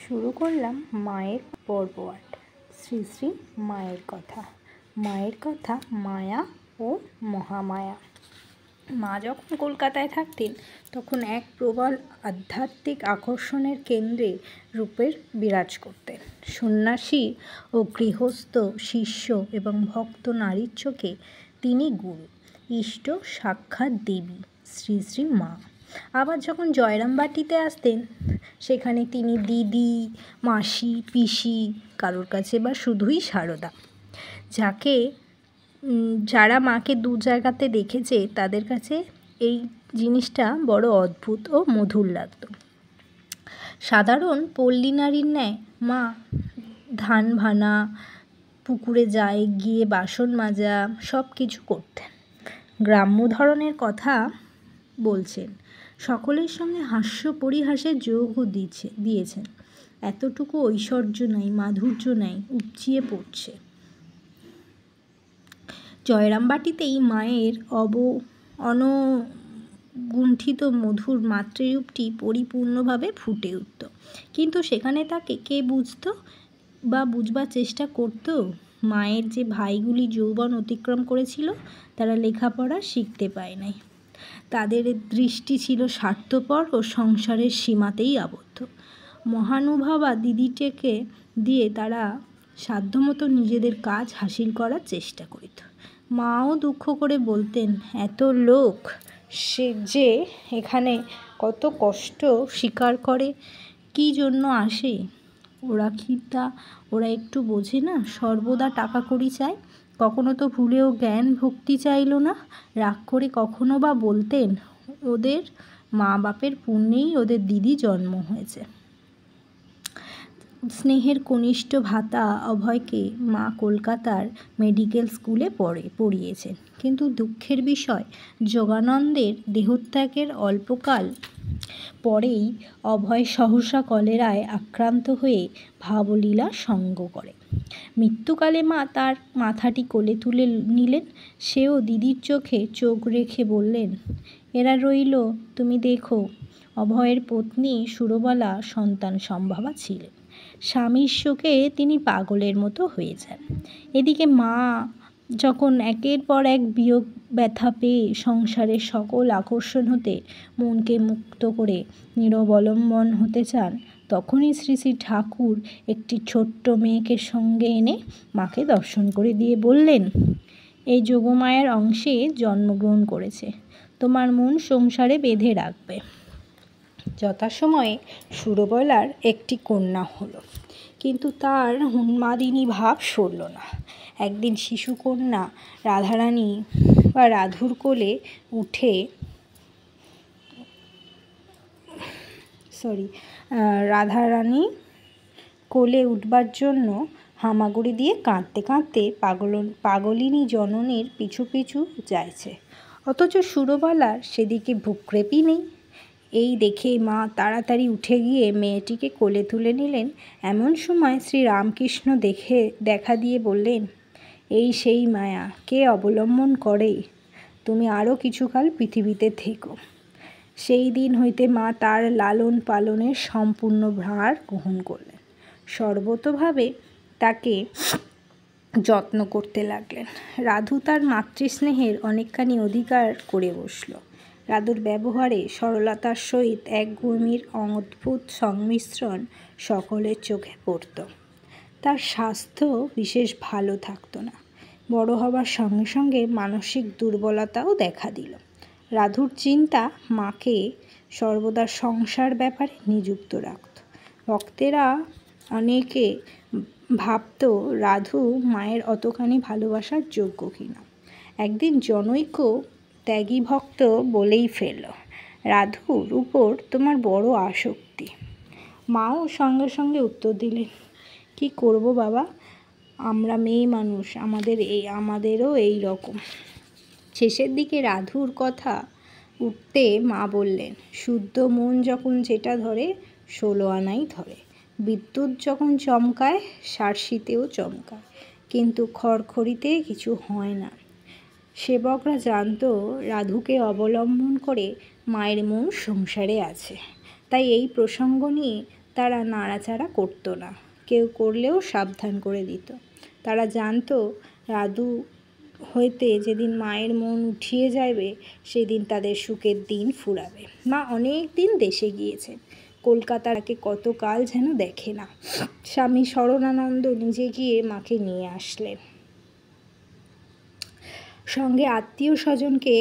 শুরু করলাম মায়ের পর্ব ৮। শ্রী শ্রী মায়ের কথা। মায়ের কথা মায়া ও মহামায়া। মা যখন কলকাতায় থাকতেন তখন এক প্রবল আধ্যাত্মিক আকর্ষণের কেন্দ্রে রূপের বিরাজ করতেন। সন্ন্যাসী ও গৃহস্থ, শিষ্য এবং ভক্ত নারীর চোখে তিনি গুরু, ইষ্ট সাক্ষাৎ দেবী, শ্রী শ্রী মা। আবার যখন জয়রামবাটিতে আসতেন সেখানে তিনি দিদি, মাসি, পিসি, কারোর কাছে বা শুধুই সারদা। যারা মাকে দু জায়গাতে দেখেছে তাদের কাছে এই জিনিসটা বড় অদ্ভুত ও মধুর লাগত। সাধারণ পল্লী নারীর ন্যায় মা ধান ভানা, পুকুরে গিয়ে বাসন মাজা সব কিছু করতেন। গ্রাম্য ধরনের কথা বলছেন, সকলের সঙ্গে হাস্য পরিহাসের যোগও দিয়েছেন। এতটুকু ঐশ্বর্য নাই, মাধুর্য নাই, উপচিয়ে পড়ছে। জয়রামবাটিতেই মায়ের অনগুণ্ঠিত মধুর মাতৃরূপটি পরিপূর্ণভাবে ফুটে উঠত। কিন্তু সেখানে তাকে কে বুঝত বা বুঝবার চেষ্টা করত? মায়ের যে ভাইগুলি যৌবন অতিক্রম করেছিল তারা লেখাপড়া শিখতে পায় নাই। তাদের দৃষ্টি ছিল স্বার্থপর ও সংসারের সীমাতেই আবদ্ধ। মহানুভবা দিদিটিকে দিয়ে তারা সাধ্যমতো নিজেদের কাজ হাসিল করার চেষ্টা করিত। মাও দুঃখ করে বলতেন, এত লোক সে যে এখানে কত কষ্ট স্বীকার করে, কী জন্য আসে? ওরা একটু বোঝে না? সর্বদা টাকা কড়ি চায়। কখনো তো ভুলেও জ্ঞান ভক্তি চাইল না। রাগ করে কখনো বা বলতেন, ওদের মা বাপের পুণ্যেই ওদের দিদি জন্ম হয়েছে। স্নেহের কনিষ্ঠ ভ্রাতা অভয়কে মা কলকাতার মেডিকেল স্কুলে পড়িয়েছেন। কিন্তু দুঃখের বিষয়, যোগানন্দের দেহত্যাগের অল্পকাল পরেই অভয় সহসা কলেরায় আক্রান্ত হয়ে ভাবলীলা সঙ্গ করে। মৃত্যুকালে মা তার মাথাটি কোলে তুলে নিলেন। সেও দিদির চোখে চোখ রেখে বললেন, এরা রইল, তুমি দেখো। অভয়ের পত্নী সুরবালা সন্তান সম্ভবা ছিলেন। স্বামীর শোকে তিনি পাগলের মতো হয়ে যান। এদিকে মা যখন একের পর এক বিয়োগ ব্যথা পেয়ে সংসারের সকল আকর্ষণ হতে মনকে মুক্ত করে নিরবলম্বন হতে চান, তখনই শ্রী শ্রী ঠাকুর একটি ছোট্ট মেয়েকে সঙ্গে এনে মাকে দর্শন করে দিয়ে বললেন, এই যোগমায়ার অংশে জন্মগ্রহণ করেছে, তোমার মন সংসারে বেঁধে রাখবে। যথাসময়ে সুরবালার একটি কন্যা হলো, কিন্তু তার উন্মাদিনী ভাব সরল না। একদিন শিশুকন্যা রাধারানী বা রাধুর কোলে উঠবার জন্য হামাগুড়ি দিয়ে কাঁদতে কাঁদতে পাগলিনী জননীর পিছু পিছু যাইছে, অথচ সুরবালার সেদিকে ভ্রুক্ষেপই নেই। এই দেখে মা তাড়াতাড়ি উঠে গিয়ে মেয়েটিকে কোলে তুলে নিলেন। এমন সময় শ্রী রামকৃষ্ণ দেখা দিয়ে বললেন, এই সেই মায়া, কে অবলম্বন করে, তুমি আরও কিছুকাল পৃথিবীতে থেকো। সেই দিন হইতে মা তার লালন পালনের সম্পূর্ণ ভার গ্রহণ করলেন। সর্বতোভাবে তাকে যত্ন করতে লাগলেন। রাধু তার মাতৃস্নেহের অনেকখানি অধিকার করে বসল। রাধুর ব্যবহারে সরলতার সহিত এক গভীর অদ্ভুত সংমিশ্রণ সকলের চোখে পড়ত। তার স্বাস্থ্য বিশেষ ভালো থাকত না। বড় হবার সঙ্গে সঙ্গে মানসিক দুর্বলতাও দেখা দিল। রাধুর চিন্তা মাকে সর্বদা সংসার ব্যাপারে নিযুক্ত রাখত। ভক্তেরা অনেকে ভাবত রাধু মায়ের অতখানি ভালোবাসার যোগ্য কিনা। একদিন জনৈক ত্যাগী ভক্ত বলেই ফেলল, রাধুর উপর তোমার বড় আসক্তি। মাও সঙ্গে সঙ্গে উত্তর দিলেন, কি করব বাবা, আমরা মেয়ে মানুষ, আমাদেরও এই রকম। শেষের দিকে রাধুর কথা উঠতে মা বললেন, শুদ্ধ মন যখন যেটা ধরে 16 আনাই ধরে। বিদ্যুৎ যখন চমকায় শার্শিতেও চমকায়, কিন্তু খড়খড়িতে কিছু হয় না। সেবকরা জানত রাধুকে অবলম্বন করে মায়ের মন সংসারে আছে, তাই এই প্রসঙ্গ নিয়ে তারা নাড়াচাড়া করতো না, কেউ করলেও সাবধান করে দিত। তারা জানতো রাধু হইতে যেদিন মায়ের মন উঠিয়ে যাবে সেদিন তাদের সুখের দিন ফুরাবে। মা অনেক দিন দেশে গিয়েছেন, কলকাতাকে কতকাল যেন দেখে না। স্বামী শরণানন্দ নিজে গিয়ে মাকে নিয়ে আসলেন, সঙ্গে আত্মীয় স্বজনকে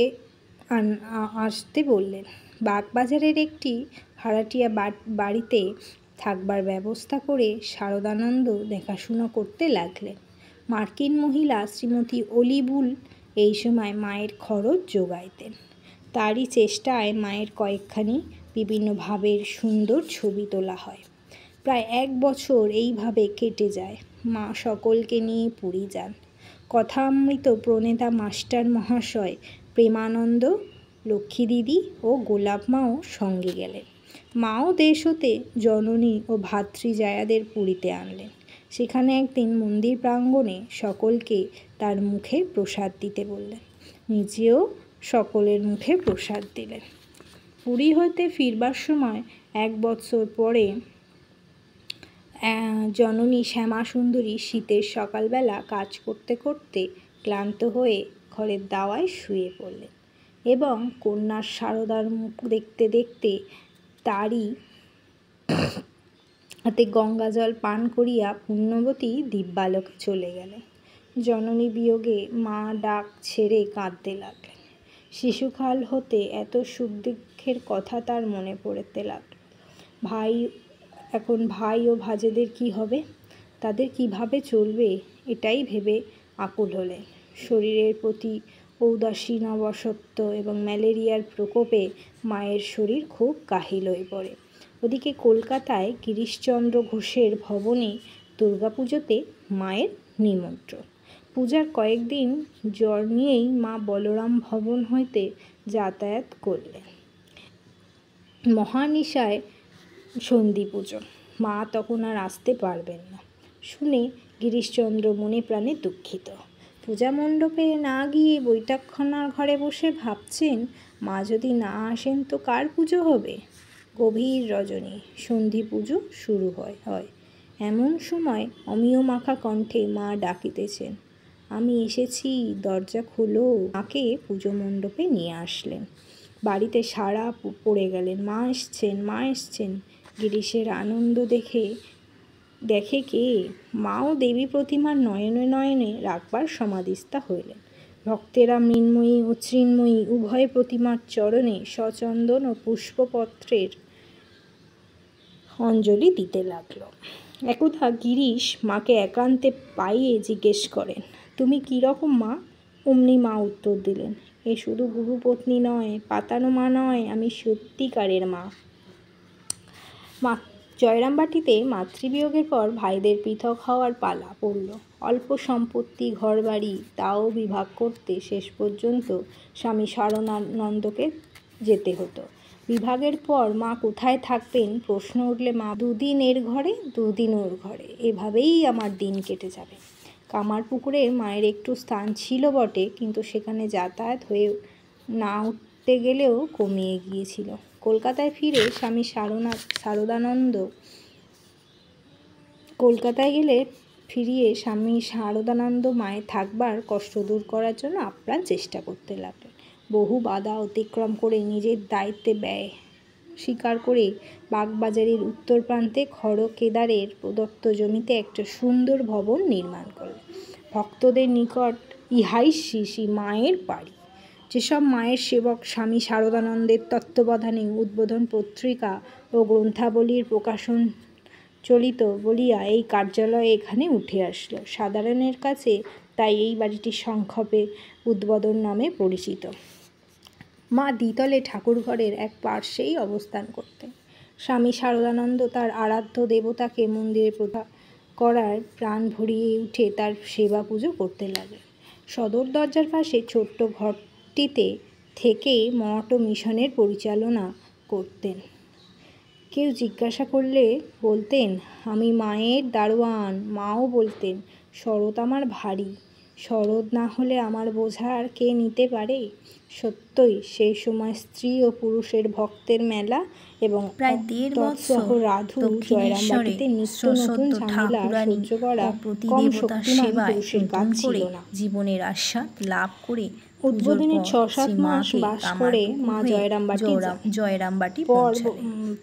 আসতে বললেন। বাগবাজারের একটি ভাড়াটিয়া বাড়িতে থাকবার ব্যবস্থা করে শারদানন্দ দেখাশুনো করতে লাগলেন। মার্কিন মহিলা শ্রীমতী অলিবুল এই সময় মায়ের খরচ জোগাইতেন। তারই চেষ্টায় মায়ের কয়েকখানি বিভিন্ন ভাবের সুন্দর ছবি তোলা হয়। প্রায় 1 বছর এইভাবে কেটে যায়। মা সকলকে নিয়ে পুরী যান। কথামৃত প্রণেতা মাস্টার মহাশয় প্রেমানন্দ, লক্ষ্মী দিদি ও গোলাপ মাও সঙ্গে গেলেন। মাও দেশ হতে জননী ও ভাতৃজায়াদের পুরীতে আনলেন। সেখানে একদিন মন্দির প্রাঙ্গণে সকলকে তার মুখে প্রসাদ দিতে বললেন। নিজেও সকলের মুখে প্রসাদ দিলেন। পুরী হইতে ফিরবার সময় 1 বছর পরে জননী শ্যামাসুন্দরী শীতের সকালবেলা কাজ করতে করতে ক্লান্ত হয়ে ঘরের দাওয়ায় শুয়ে পড়লেন এবং কন্যার শারদার মুখ দেখতে দেখতে তারই হাতে গঙ্গাজল পান করিয়া পুণ্যবতী দিব্যালোকে চলে গেলেন। জননী বিয়োগে মা ডাক ছেড়ে কাঁদতে লাগলেন। শিশুকাল হতে এত সুখ দুঃখের কথা তার মনে পড়তে লাগল। এখন ভাই ও ভাজেদের কি হবে, তাদের কিভাবে চলবে, এটাই ভেবে আকুল হলেন। শরীরের প্রতি ঔদাসীন অবসত্ব এবং ম্যালেরিয়ার প্রকোপে মায়ের শরীর খুব কাহিল হয়ে পড়ে। ওদিকে কলকাতায় গিরিশচন্দ্র ঘোষের ভবনে দুর্গাপুজোতে মায়ের নিমন্ত্রণ। পূজার কয়েকদিন জ্বর নিয়েই মা বলরাম ভবন হইতে যাতায়াত করলেন। মহানিশায় সন্ধি পুজো, মা তখন আর আসতে পারবেন না শুনে গিরিশচন্দ্র মনে প্রাণে দুঃখিত। পূজা মণ্ডপে না গিয়ে বৈঠকখানার ঘরে বসে ভাবছেন, মা যদি না আসেন তো কার পুজো হবে। গভীর রজনী, সন্ধি পুজো শুরু হয়। এমন সময় অমিয় মাখা কণ্ঠে মা ডাকিতেছেন, আমি এসেছি, দরজা খুলো। মাকে পুজো মণ্ডপে নিয়ে আসলেন। বাড়িতে সারা পড়ে গেলেন, মা এসছেন, মা এসছেন। গিরিশের আনন্দ দেখে কে? মাও দেবী প্রতিমার নয়নে নয়নে রাখবার সমাধিস্থা হইলেন। ভক্তেরা মৃন্ময়ী ও তৃন্ময়ী উভয় প্রতিমার চরণে সচন্দন ও পুষ্পপত্রের অঞ্জলি দিতে লাগল। একদা গিরিশ মাকে একান্তে পাইয়ে জিজ্ঞেস করেন, তুমি কীরকম মা? অমনি মা উত্তর দিলেন, এ শুধু গুরুপত্নী নয়, পাতানো মা নয়, আমি সত্যিকারের মা। জয়রামবাটিতে মাতৃবিয়োগের পর ভাইদের পৃথক হওয়ার পালা পড়ল। অল্প সম্পত্তি, ঘরবাড়ি, তাও বিভাগ করতে শেষ পর্যন্ত স্বামী শরণানন্দকে যেতে হতো। বিভাগের পর মা কোথায় থাকবেন প্রশ্ন উঠলে মা 2 দিন এর ঘরে, 2 দিন ওর ঘরে, এভাবেই আমার দিন কেটে যাবে। কামারপুকুরের মায়ের একটু স্থান ছিল বটে, কিন্তু সেখানে যাতায়াত হয়ে না উঠতে গেলেও কমিয়ে গিয়েছিল। কলকাতায় ফিরে স্বামী শারদানন্দ মায়ের থাকবার কষ্ট দূর করার জন্য আপ্রাণ চেষ্টা করতে লাগলেন। বহু বাধা অতিক্রম করে নিজের দায়িত্বে ব্যয় স্বীকার করে বাগবাজারের উত্তর প্রান্তে খড়কেদারের প্রদত্ত জমিতে একটা সুন্দর ভবন নির্মাণ করলেন। ভক্তদের নিকট ইহাই শ্রী মায়ের বাড়ি। যেসব মায়ের সেবক স্বামী শারদানন্দের তত্ত্বাবধানে উদ্বোধন পত্রিকা ও গ্রন্থাবলীর প্রকাশন চলিত বলিয়া এই কার্যালয় এখানে উঠে আসলো। সাধারণের কাছে তাই এই বাড়িটি সংক্ষেপে উদ্বোধন নামে পরিচিত। মা দ্বিতলে ঠাকুরঘরের এক পার্শ্বেই অবস্থান করতেন। স্বামী শারদানন্দ তার আরাধ্য দেবতাকে মন্দিরে প্রতিষ্ঠা করার প্রাণ ভরিয়ে উঠে তার সেবা পুজো করতে লাগলেন। সদর দরজার পাশে ছোট্ট ঘরটিতে থেকে মঠ ও মিশনের পরিচালনা করতেন। কেউ জিজ্ঞাসা করলে বলতেন, আমি মায়ের দারোয়ান। মাও বলতেন, শরৎ আমার ভারী। শরৎ না হলে আমার বোঝা আর কে নিতে পারে? সত্যই সেই সময় স্ত্রী ও পুরুষের ভক্তের মেলা এবং প্রায় 1.5 তৎসহ বছর রাধু দক্ষিণেশ্বরে জয়রামবাটিতে নিত্য নতুন ঝামেলা ঠাকুরানী সহ্য করা ও কম প্রতিদেবতার শক্তিমান সেবায় পুরুষের কাজ নতুন ছিল করে না। জীবনের আস্বাদ লাভ করে উদ্বোধনী 6-7 মাস বাস করে মা জয়রামবাটি যায়। জয়রামবাটি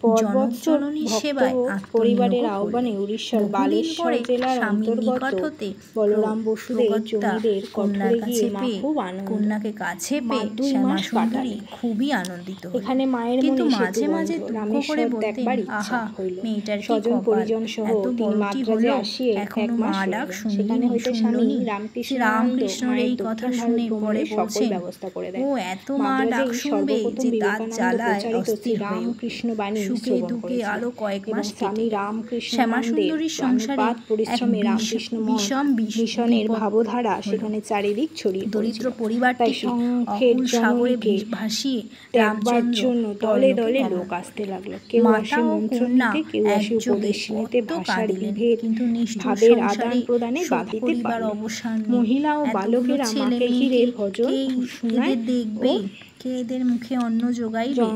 পরবৎসর জননী ভক্ত সেবায় পরিবারের আত্মনিয়োগ আহ্বানে করলেন। উড়িষ্যার বহুদিন বালেশ্বর পরে জেলার স্বামীর অন্তর্গত নিকট হতে বলরাম বসুদেব প্রগত্যা জমিদের কন্যার কঠোরে কাছে গিয়ে মা পেয়ে খুব আনন্দ। কন্যাকে কাছে মা পেয়ে 2 শ্যামা মাস সুন্দরী কাটালেন। খুবই আনন্দিত হলেন। এখানে মায়ের কিন্তু মনে মাঝে মাঝে সেতুবন্ধ দুঃখ করে রামেশ্বর বলতেন, দেখবার ইচ্ছা আহা হইল। মেয়েটার কি স্বজন কপাল, পরিজন সহ এত তিনি বড়টি মাদ্রাজে হলো আসিয়ে 1 এখনো মাস মা ডাক রইলেন। সেখানে হইতে স্বামী শুনলনি। রামকৃষ্ণানন্দ রামকৃষ্ণর মায়ের এই দক্ষিণ কথা ভারত শুনে পরে ভ্রমণের সকল বলছেন, ব্যবস্থা করে দেন। ও এত মা ডাক মাদ্রাজেই শুনবে সর্বপ্রথম যে তার বিবেকানন্দ জ্বালায় প্রচারিত শ্রী অস্থির হয়ে রামকৃষ্ণ বাণী সুখে শ্রবণ দুঃখে করেছিলেন আরো কয়েক এবং মাস স্বামী কেটে গেল। রামকৃষ্ণানন্দের শ্যামাসুন্দরীর সংসারে প্রাণপাত পরিশ্রমে এক রামকৃষ্ণ বিষম মিশনের বিপদ ভাবধারা হলো। সেখানে চারিদিক ছড়িয়ে দরিদ্র পড়েছিল। তাই পরিবারটিকে শঙ্খের অকুল সাগরে জননীকে ভাসিয়ে দেখবার রামচন্দ্র জন্য দলে পরলোকে দলে গমন লোক করলেন। আসতে লাগলো। কেউ আসে মাতা ও মন্ত্র কন্যা নিতে, কেউ আসে একযোগে উপদেশ নিতে, কত ভাষার কাঁদিলেন, বিভেদ কিন্তু নিষ্ঠুর ভাবের সংসারে আদান প্রদানে শোক বাঁধিতে করিবার পারল। অবসান নেই। মহিলা ও এতগুলো বালকেরা ছেলে মাকে ঘিরে মেয়েকে ভজন কে শোনায় এদের দেখবে, ও কে এদের মুখে অন্ন যোগাইবে?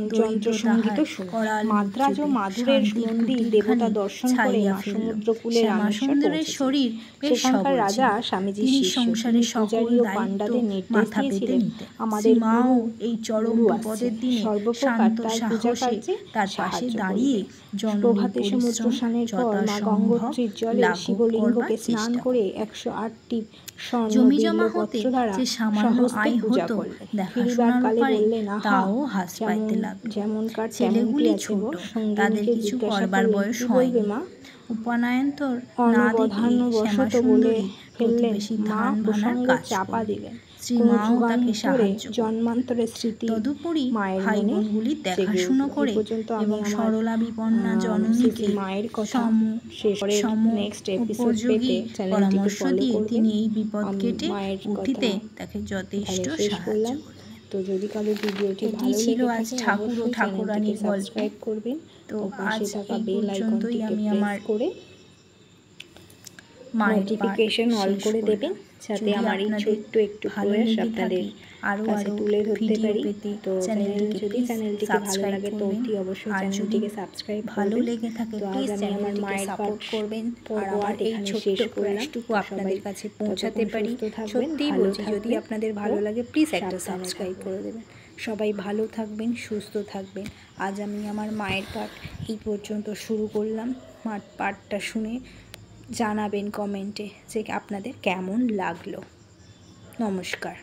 দরিদ্র যন্ত্রসঙ্গীত তাহার শোনায়। করাল মাদ্রাজ ও মৃত্যুতে মাধুরের শান্তির মন্দির কুটিরখানি দেবতা দর্শন করে ছাইয়া মা ফেলল। সমুদ্রকূলে রামেশ্বর শ্যামাসুন্দরের পৌঁছেছে। শরীর বেশ সেখানকার সবল রাজা ছিল। স্বামীজির তিনি শিষ্য। সংসারের তিনি সকল পূজারী ও দায়িত্ব পাণ্ডাদের নির্দেশ মাথা পেতে দিয়েছিলেন, নিতেন। আমাদের শ্রীমাও এই চরম গুরু বিপদের আসছেন, দিনে সর্বপ্রকার শান্ত তার পূজা সাহসে কার্যে তার পাশে সাহায্য দাঁড়িয়ে করবেন। জননীর প্রভাতে সমুদ্র পরিশ্রম স্নানের পর মা যথাসম্ভব গঙ্গোত্রীর জলে লাঘব শিবলিঙ্গকে করবার স্নান চেষ্টা করে করতেন। 108টি স্বর্ণ জমি জমা হতে বিল্বপত্র দ্বারা যে সামান্য স্বহস্তে আয় পূজা হতো করলেন। ফিরিবার দেখাশোনার কালে উপারে বললেন, আহা তাও হ্রাস পাইতে লাগলো। যেমনকার তেমনটি ছেলেগুলি আছে ছোট, গো। তাদের সঙ্গিনীকে কিছু জিজ্ঞাসা করবার করলেন, বয়স কি বলবে হয়নি। মা? উপানায়ন্তর না দেখে অনবধানবশত বলে শ্যামাসুন্দরী ফেললেন। প্রতিবেশী মা ধান ভানার প্রসঙ্গ কাজ চাপা করলেন। দিলেন। কোনো শ্রীমাও তাকে যুগান্তরে সাহায্য করলেন। জন্মান্তরের স্মৃতি তদুপরি মায়ের ভাই মনে বোনগুলির জেগে দেখাশুনো উঠল। এই করে পর্যন্ত আমি এবং আমার সরলা বিপন্না জননীকে মায়ের কথা শেষ করে নেক্সট এপিসোড উপযোগী পেতে চ্যানেলটিকে পরামর্শ ফলো দিয়ে করবেন। তিনি এই বিপদ আমি কেটে মায়ের উঠিতে কথা তাকে যথেষ্ট এখানে শেষ সাহায্য করলাম। করলেন। তো যদি কারো ভিডিওটি এটি ভালো ছিল লেগে আজ থাকে ঠাকুর ও অবশ্যই ঠাকুরানীর চ্যানেলটিকে গল্প। সাবস্ক্রাইব করবেন তো ও পাশে আজ থাকা এই বেল পর্যন্তই আইকনটিকে আমি প্রেস আমার করে মায়ের পাঠ নোটিফিকেশন অল শেষ করে দেবেন, করলাম। যাতে যদি আমার এই আপনাদের ছোট্ট একটু ভালো প্রয়াস লেগে আপনাদের থাকে আরও কাছে তুলে ধরতে ভিডিও পারি। পেতে তো চ্যানেলটিকে চ্যানেলটিকে ভালো সাবস্ক্রাইব লাগে তো করবেন। অতি অবশ্যই আর যদি চ্যানেলটিকে সাবস্ক্রাইব ভালো করবেন। লেগে থাকে তো আজ প্লিজ আমি আমার চ্যানেলটিকে মায়ের পাঠ সাপোর্ট করবেন। আর পর্ব আমার 8 এই এখানে ছোট্ট শেষ করলাম। প্রয়াসটুকু তো আপনাদের সবাই কাছে পৌঁছাতে ততক্ষণ পারি। সুস্থ থাকবেন, সত্যিই ভালো বলছি, যদি থাকবেন আপনাদের ও ভালো লাগে প্লিজ একটা সাবধানে সাবস্ক্রাইব থাকবেন। করে দেবেন। সবাই ভালো থাকবেন, সুস্থ থাকবেন। আজ আমি আমার মায়ের পাঠ এই পর্যন্ত শুরু করলাম। মার পাঠটা শুনে জানাবেন কমেন্টে যে আপনাদের কেমন লাগলো। নমস্কার।